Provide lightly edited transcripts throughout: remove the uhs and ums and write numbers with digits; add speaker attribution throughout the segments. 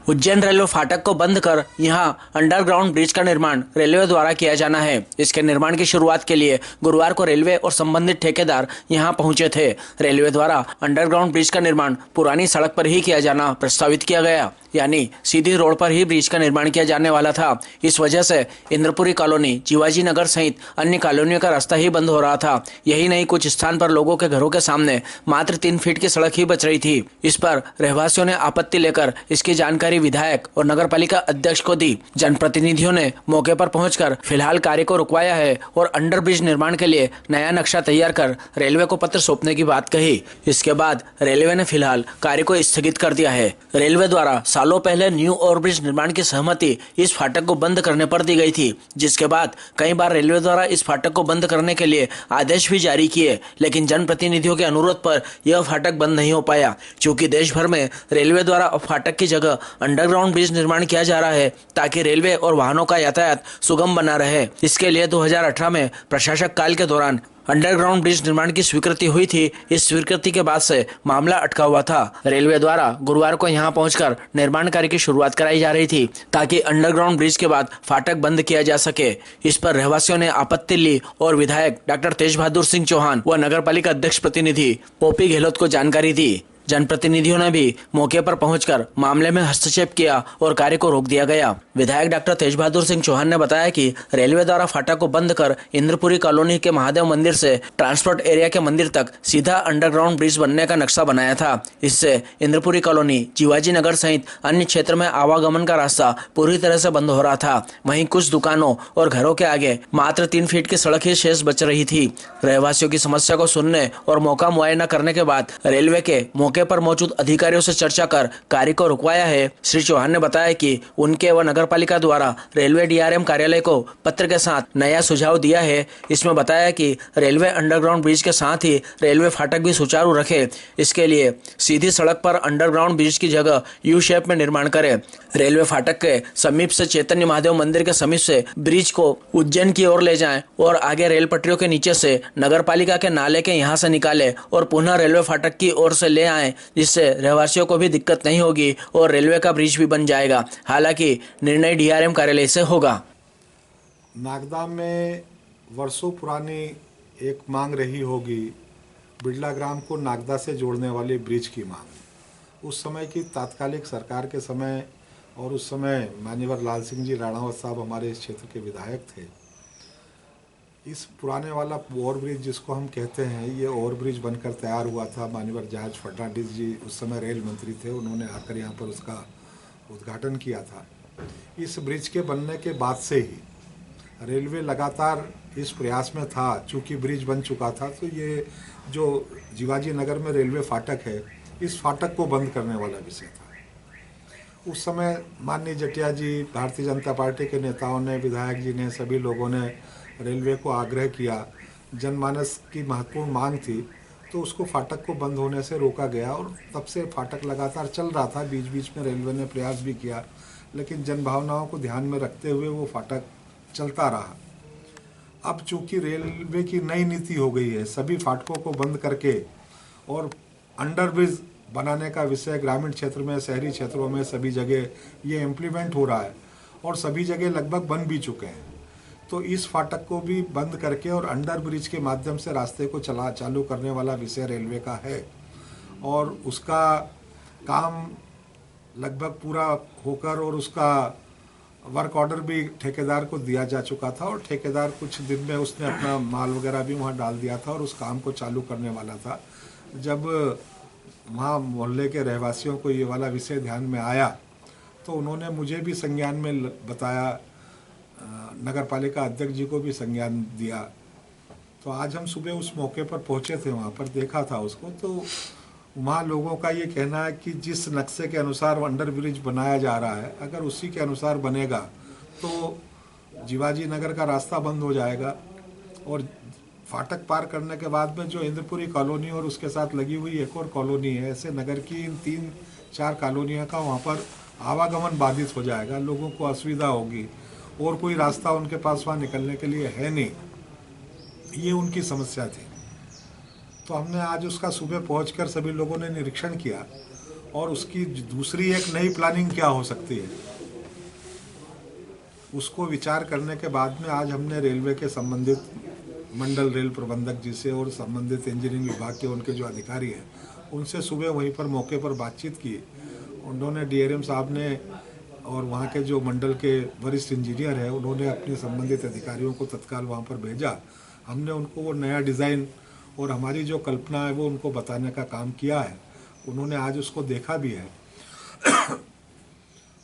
Speaker 1: Ujjain railway फाटक को बंद कर यहां अंडरग्राउंड ब्रिज का निर्माण रेलवे द्वारा किया जाना है। इसके निर्माण की शुरुआत के लिए गुरुवार को रेलवे और संबंधित ठेकेदार यहां पहुंचे थे। रेलवे द्वारा अंडरग्राउंड ब्रिज का निर्माण पुरानी सड़क पर ही किया जाना प्रस्तावित किया गया, यानी सीधी रोड पर ही ब्रिज का निर्माण किया जाने वाला था। इस वजह से इंद्रपुरी कॉलोनी, जीवाजी नगर सहित अन्य कॉलोनियों का रास्ता ही बंद हो रहा था। यही नहीं, कुछ स्थान पर लोगों के घरों के सामने मात्र 3 फीट की सड़क ही बच रही थी। इस पर रहवासियों ने आपत्ति लेकर इसकी जानकारी विधायक और नगर पालिका अध्यक्ष को दी। जनप्रतिनिधियों ने मौके पर पहुंचकर फिलहाल कार्य को रुकवाया है और अंडर ब्रिज निर्माण के लिए नया नक्शा तैयार कर रेलवे को पत्र सौंपने की बात कही। इसके बाद रेलवे ने फिलहाल कार्य को स्थगित कर दिया है। रेलवे द्वारा सालों पहले न्यू ओवरब्रिज निर्माण की सहमति इस फाटक को बंद करने पर दी गई थी, जिसके बाद कई बार रेलवे द्वारा इस फाटक को बंद करने के लिए आदेश भी जारी किए, लेकिन जनप्रतिनिधियों के अनुरोध पर यह फाटक बंद नहीं हो पाया। चूंकि देश भर में रेलवे द्वारा फाटक की जगह अंडरग्राउंड ब्रिज निर्माण किया जा रहा है ताकि रेलवे और वाहनों का यातायात सुगम बना रहे। इसके लिए 2018 में प्रशासक काल के दौरान अंडरग्राउंड ब्रिज निर्माण की स्वीकृति हुई थी। इस स्वीकृति के बाद से मामला अटका हुआ था। रेलवे द्वारा गुरुवार को यहां पहुंचकर निर्माण कार्य की शुरुआत कराई जा रही थी ताकि अंडरग्राउंड ब्रिज के बाद फाटक बंद किया जा सके। इस पर रहवासियों ने आपत्ति ली और विधायक डॉक्टर तेज बहादुर सिंह चौहान व नगर पालिका अध्यक्ष प्रतिनिधि ओपी गहलोत को जानकारी दी। जनप्रतिनिधियों ने भी मौके पर पहुंचकर मामले में हस्तक्षेप किया और कार्य को रोक दिया गया। विधायक डॉक्टर तेज बहादुर सिंह चौहान ने बताया कि रेलवे द्वारा फाटक को बंद कर इंद्रपुरी कॉलोनी के महादेव मंदिर से ट्रांसपोर्ट एरिया के मंदिर तक सीधा अंडरग्राउंड ब्रिज बनने का नक्शा बनाया था। इससे इंद्रपुरी कॉलोनी, जीवाजी नगर सहित अन्य क्षेत्र में आवागमन का रास्ता पूरी तरह से बंद हो रहा था। वहीं कुछ दुकानों और घरों के आगे मात्र 3 फीट की सड़क ही शेष बच रही थी। रहवासियों की समस्या को सुनने और मौका मुआयना करने के बाद रेलवे के मौके पर मौजूद अधिकारियों से चर्चा कर कार्य को रुकवाया है। श्री चौहान ने बताया कि उनके व नगर पालिका द्वारा रेलवे डीआरएम कार्यालय को पत्र के साथ नया सुझाव दिया है। इसमें बताया कि रेलवे अंडरग्राउंड ब्रिज के साथ ही रेलवे फाटक भी सुचारू रखे। इसके लिए सीधी सड़क पर अंडरग्राउंड ब्रिज की जगह यू शेप में निर्माण करे। रेलवे फाटक के समीप से चैतन्य महादेव मंदिर के समीप से ब्रिज को उज्जैन की ओर ले जाएं और आगे रेल पटरियों के नीचे से नगर पालिका के नाले के यहाँ से निकाले और पुनः रेलवे फाटक की ओर से ले आए, जिससे रहवासियों को भी दिक्कत नहीं होगी और रेलवे का ब्रिज भी बन जाएगा। हालांकि निर्णय डीआरएम कार्यालय से होगा।
Speaker 2: नागदा में वर्षों पुरानी एक मांग रही होगी बिड़ला ग्राम को नागदा से जोड़ने वाली ब्रिज की मांग। उस समय की तात्कालिक सरकार के समय और उस समय मान्यवर लाल सिंह जी राणावत साहब हमारे इस क्षेत्र के विधायक थे। इस पुराने वाला ओवरब्रिज जिसको हम कहते हैं, ये ओवरब्रिज बनकर तैयार हुआ था। मान्यवर जहाज फर्नांडिस जी उस समय रेल मंत्री थे, उन्होंने आकर यहाँ पर उसका उद्घाटन किया था। इस ब्रिज के बनने के बाद से ही रेलवे लगातार इस प्रयास में था। चूँकि ब्रिज बन चुका था तो ये जो जीवाजी नगर में रेलवे फाटक है, इस फाटक को बंद करने वाला विषय था। उस समय माननीय जटिया जी, भारतीय जनता पार्टी के नेताओं ने, विधायक जी ने, सभी लोगों ने रेलवे को आग्रह किया। जनमानस की महत्वपूर्ण मांग थी तो उसको फाटक को बंद होने से रोका गया और तब से फाटक लगातार चल रहा था। बीच बीच में रेलवे ने प्रयास भी किया, लेकिन जनभावनाओं को ध्यान में रखते हुए वो फाटक चलता रहा। अब चूँकि रेलवे की नई नीति हो गई है, सभी फाटकों को बंद करके और अंडरब्रिज बनाने का विषय ग्रामीण क्षेत्र में, शहरी क्षेत्रों में सभी जगह ये इम्प्लीमेंट हो रहा है और सभी जगह लगभग बन भी चुके हैं। तो इस फाटक को भी बंद करके और अंडर ब्रिज के माध्यम से रास्ते को चालू करने वाला विषय रेलवे का है और उसका काम लगभग पूरा होकर और उसका वर्क ऑर्डर भी ठेकेदार को दिया जा चुका था और ठेकेदार कुछ दिन में उसने अपना माल वगैरह भी वहाँ डाल दिया था और उस काम को चालू करने वाला था। जब वहाँ मोहल्ले के रहवासियों को ये वाला विषय ध्यान में आया तो उन्होंने मुझे भी संज्ञान में बताया, नगर पालिका अध्यक्ष जी को भी संज्ञान दिया। तो आज हम सुबह उस मौके पर पहुंचे थे, वहाँ पर देखा था उसको। तो वहाँ लोगों का ये कहना है कि जिस नक्शे के अनुसार अंडर ब्रिज बनाया जा रहा है, अगर उसी के अनुसार बनेगा तो जीवाजी नगर का रास्ता बंद हो जाएगा और फाटक पार करने के बाद में जो इंद्रपुरी कॉलोनी और उसके साथ लगी हुई एक और कॉलोनी है, ऐसे नगर की इन 3-4 कॉलोनियों का वहाँ पर आवागमन बाधित हो जाएगा। लोगों को असुविधा होगी और कोई रास्ता उनके पास वहाँ निकलने के लिए है नहीं। ये उनकी समस्या थी। तो हमने आज उसका सुबह पहुंचकर सभी लोगों ने निरीक्षण किया और उसकी दूसरी एक नई प्लानिंग क्या हो सकती है, उसको विचार करने के बाद में आज हमने रेलवे के संबंधित मंडल रेल प्रबंधक जी से और संबंधित इंजीनियरिंग विभाग के उनके जो अधिकारी हैं उनसे सुबह वहीं पर मौके पर बातचीत की। उन्होंने डीआरएम साहब ने और वहाँ के जो मंडल के वरिष्ठ इंजीनियर हैं उन्होंने अपने संबंधित अधिकारियों को तत्काल वहाँ पर भेजा। हमने उनको वो नया डिज़ाइन और हमारी जो कल्पना है वो उनको बताने का काम किया है। उन्होंने आज उसको देखा भी है।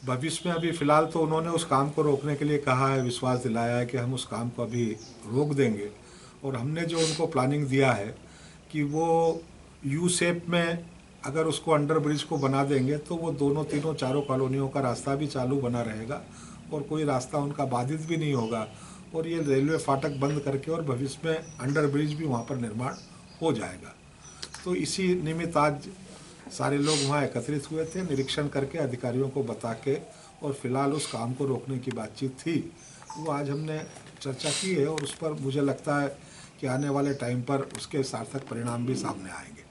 Speaker 2: भविष्य में अभी फ़िलहाल तो उन्होंने उस काम को रोकने के लिए कहा है, विश्वास दिलाया है कि हम उस काम को अभी रोक देंगे। और हमने जो उनको प्लानिंग दिया है कि वो यू शेप में अगर उसको अंडर ब्रिज को बना देंगे तो वो दोनों तीनों चारों कॉलोनियों का रास्ता भी चालू बना रहेगा और कोई रास्ता उनका बाधित भी नहीं होगा और ये रेलवे फाटक बंद करके और भविष्य में अंडर ब्रिज भी वहाँ पर निर्माण हो जाएगा। तो इसी निमित्त आज सारे लोग वहाँ एकत्रित हुए थे, निरीक्षण करके अधिकारियों को बता के, और फिलहाल उस काम को रोकने की बातचीत थी वो आज हमने चर्चा की है और उस पर मुझे लगता है कि आने वाले टाइम पर उसके सार्थक परिणाम भी सामने आएंगे।